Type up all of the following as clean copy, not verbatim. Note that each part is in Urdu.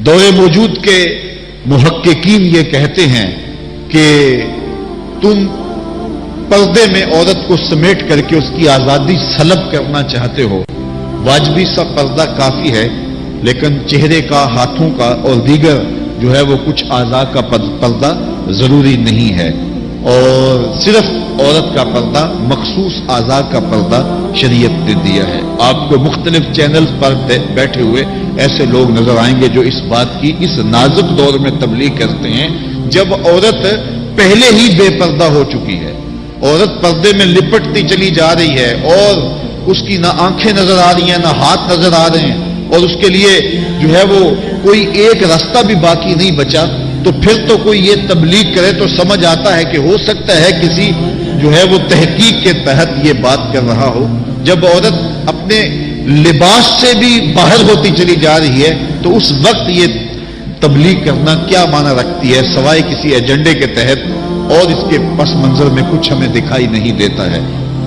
دور موجود کے محققین یہ کہتے ہیں کہ تم پردے میں عورت کو سمیٹ کر کے اس کی آزادی سلب کرنا چاہتے ہو، واجبی سا پردہ کافی ہے، لیکن چہرے کا، ہاتھوں کا اور دیگر جو ہے وہ کچھ اعضاء کا پردہ ضروری نہیں ہے، اور صرف عورت کا پردہ، مخصوص اعضاء کا پردہ شریعت نے دیا ہے۔ آپ کو مختلف چینل پر بیٹھے ہوئے ایسے لوگ نظر آئیں گے جو اس بات کی اس نازک دور میں تبلیغ کرتے ہیں جب عورت پہلے ہی بے پردہ ہو چکی ہے، عورت پردے میں لپٹتی چلی جا رہی ہے اور اس کی نہ آنکھیں نظر آ رہی ہیں نہ ہاتھ نظر آ رہے ہیں، اور اس کے لیے جو ہے وہ کوئی ایک راستہ بھی باقی نہیں بچا، تو پھر تو کوئی یہ تبلیغ کرے تو سمجھ آتا ہے کہ ہو سکتا ہے کسی جو ہے وہ تحقیق کے تحت یہ بات کر رہا ہو۔ جب عورت اپنے لباس سے بھی باہر ہوتی چلی جا رہی ہے تو اس وقت یہ تبلیغ کرنا کیا معنی رکھتی ہے سوائے کسی ایجنڈے کے تحت، اور اس کے پس منظر میں کچھ ہمیں دکھائی نہیں دیتا ہے۔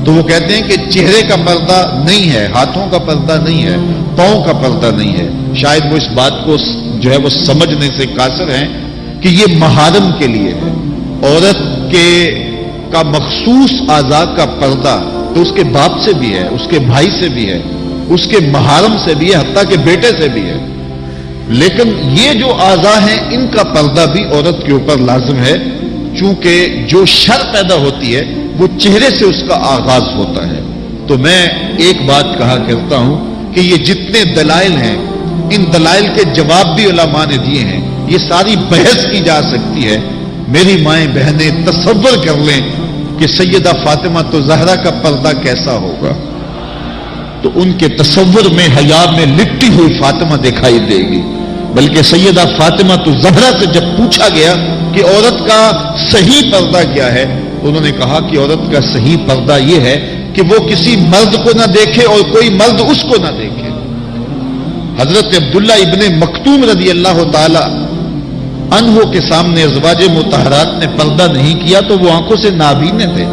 تو وہ کہتے ہیں کہ چہرے کا پردہ نہیں ہے، ہاتھوں کا پردہ نہیں ہے، پاؤں کا پردہ نہیں ہے۔ شاید وہ اس بات کو جو ہے وہ سمجھنے سے قاصر ہیں کہ یہ محارم کے لیے ہے۔ عورت کا مخصوص اعضاء کا پردہ تو اس کے باپ سے بھی ہے، اس کے بھائی سے بھی ہے، اس کے محارم سے بھی ہے، حتیٰ کہ بیٹے سے بھی ہے، لیکن یہ جو اعضاء ہیں ان کا پردہ بھی عورت کے اوپر لازم ہے، چونکہ جو شر پیدا ہوتی ہے وہ چہرے سے اس کا آغاز ہوتا ہے۔ تو میں ایک بات کہا کرتا ہوں کہ یہ جتنے دلائل ہیں ان دلائل کے جواب بھی علماء نے دیے ہیں، یہ ساری بحث کی جا سکتی ہے۔ میری مائیں بہنیں تصور کر لیں کہ سیدہ فاطمہ تو زہرا کا پردہ کیسا ہوگا، تو ان کے تصور میں حیا میں لپٹی ہوئی فاطمہ دکھائی دے گی۔ بلکہ سیدہ فاطمہ تو زہرا سے جب پوچھا گیا کہ عورت کا صحیح پردہ کیا ہے، انہوں نے کہا کہ عورت کا صحیح پردہ یہ ہے کہ وہ کسی مرد کو نہ دیکھے اور کوئی مرد اس کو نہ دیکھے۔ حضرت عبداللہ ابن مکتوم رضی اللہ تعالی عنہ کے سامنے ازواج مطہرات نے پردہ نہیں کیا تو وہ آنکھوں سے نابینے تھے،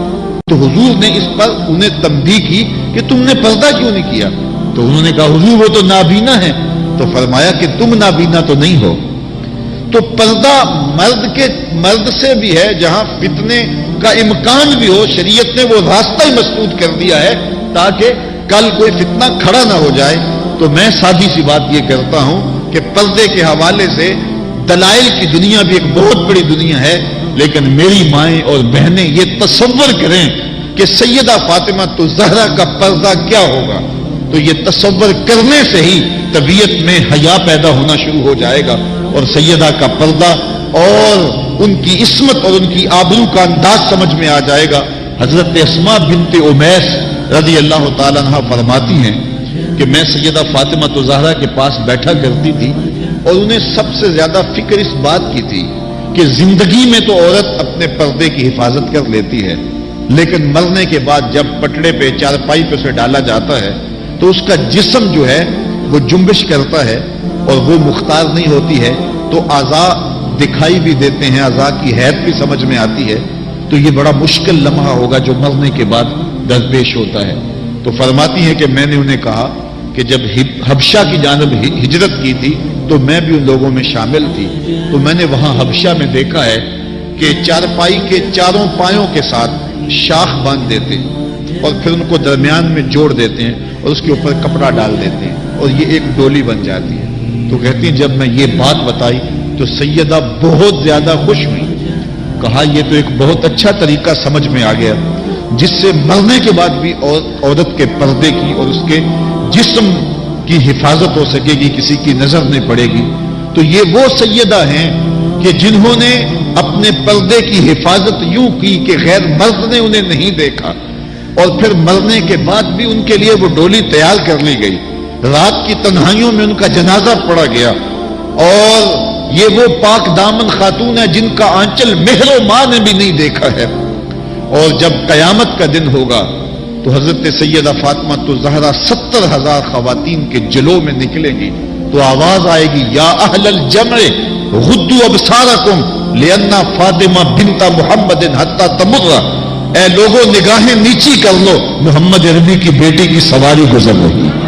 تو حضور نے اس پر انہیں تنبیہ کی کہ تم نے پردہ کیوں نہیں کیا؟ تو انہوں نے کہا حضور وہ تو نابینا ہے۔ تو فرمایا کہ تم نابینا تو نہیں ہو۔ تو پردہ مرد سے بھی ہے، جہاں فتنے کا امکان بھی ہو، شریعت نے وہ راستہ ہی مسدود کر دیا ہے تاکہ کل کوئی فتنہ کھڑا نہ ہو جائے۔ تو میں سادی سی بات یہ کرتا ہوں کہ پردے کے حوالے سے دلائل کی دنیا بھی ایک بہت بڑی دنیا ہے، لیکن میری مائیں اور بہنیں یہ تصور کریں کہ سیدہ فاطمہ تو زہرا کا پردہ کیا ہوگا، تو یہ تصور کرنے سے ہی طبیعت میں حیا پیدا ہونا شروع ہو جائے گا، اور سیدہ کا پردہ اور ان کی عصمت اور ان کی آبرو کا انداز سمجھ میں آ جائے گا۔ حضرت اسماء بنت امیس رضی اللہ تعالیٰ عنہ فرماتی ہیں کہ میں سیدہ فاطمہ تو زہرا کے پاس بیٹھا کرتی تھی، اور انہیں سب سے زیادہ فکر اس بات کی تھی کہ زندگی میں تو عورت اپنے پردے کی حفاظت کر لیتی ہے، لیکن مرنے کے بعد جب پٹڑے پہ چارپائی پہ اسے ڈالا جاتا ہے تو اس کا جسم جو ہے وہ جنبش کرتا ہے اور وہ مختار نہیں ہوتی ہے، تو اعضاء دکھائی بھی دیتے ہیں، اعضاء کی حیت بھی سمجھ میں آتی ہے، تو یہ بڑا مشکل لمحہ ہوگا جو مرنے کے بعد درپیش ہوتا ہے۔ تو فرماتی ہیں کہ میں نے انہیں کہا کہ جب حبشہ کی جانب ہجرت کی تھی تو میں بھی ان لوگوں میں شامل تھی، تو میں نے وہاں حبشہ میں دیکھا ہے کہ چارپائی کے چاروں پایوں کے ساتھ شاخ باندھ دیتے ہیں اور پھر ان کو درمیان میں جوڑ دیتے ہیں اور اس کے اوپر کپڑا ڈال دیتے ہیں اور یہ ایک ڈولی بن جاتی ہے۔ تو کہتی ہیں جب میں یہ بات بتائی تو سیدہ بہت زیادہ خوش ہوئی، کہا یہ تو ایک بہت اچھا طریقہ سمجھ میں آ گیا جس سے مرنے کے بعد بھی عورت کے پردے کی اور اس کے جسم کی حفاظت ہو سکے گی، کسی کی نظر نہیں پڑے گی۔ تو یہ وہ سیدہ ہیں کہ جنہوں نے اپنے پردے کی حفاظت یوں کی کہ غیر مرد نے انہیں نہیں دیکھا، اور پھر مرنے کے بعد بھی ان کے لیے وہ ڈولی تیار کر لی گئی، رات کی تنہائیوں میں ان کا جنازہ پڑا گیا، اور یہ وہ پاک دامن خاتون ہے جن کا آنچل مہر و ماں نے بھی نہیں دیکھا ہے۔ اور جب قیامت کا دن ہوگا تو حضرت سیدہ فاطمہ تو زہرا 70,000 خواتین کے جلو میں نکلیں گی، تو آواز آئے گی یا اہل الجمع غضوا ابصارکم لأن فاطمہ بنت محمد حتی تمر، اے لوگوں نگاہیں نیچی کر لو، محمد عربی کی بیٹی کی سواری گزر رہی ہے۔